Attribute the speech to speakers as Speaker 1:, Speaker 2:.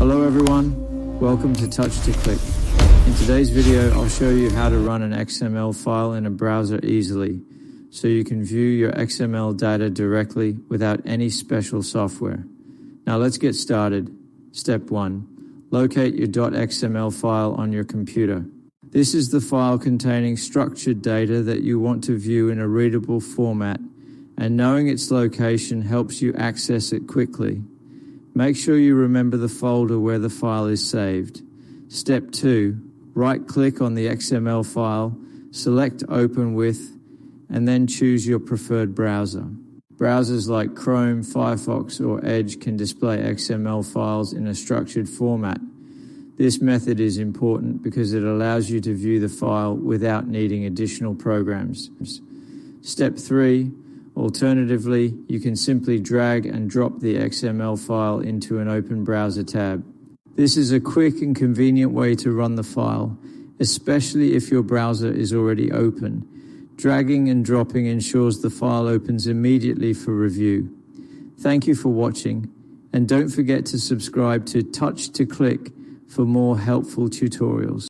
Speaker 1: Hello everyone, welcome to Touch to Click. In today's video, I'll show you how to run an XML file in a browser easily, so you can view your XML data directly without any special software. Now let's get started. Step 1. Locate your .xml file on your computer. This is the file containing structured data that you want to view in a readable format, and knowing its location helps you access it quickly. Make sure you remember the folder where the file is saved. Step 2. Right-click on the XML file, select Open With, and then choose your preferred browser. Browsers like Chrome, Firefox, or Edge can display XML files in a structured format. This method is important because it allows you to view the file without needing additional programs. Step 3. Alternatively, you can simply drag and drop the XML file into an open browser tab. This is a quick and convenient way to run the file, especially if your browser is already open. Dragging and dropping ensures the file opens immediately for review. Thank you for watching, and don't forget to subscribe to Touch to Click for more helpful tutorials.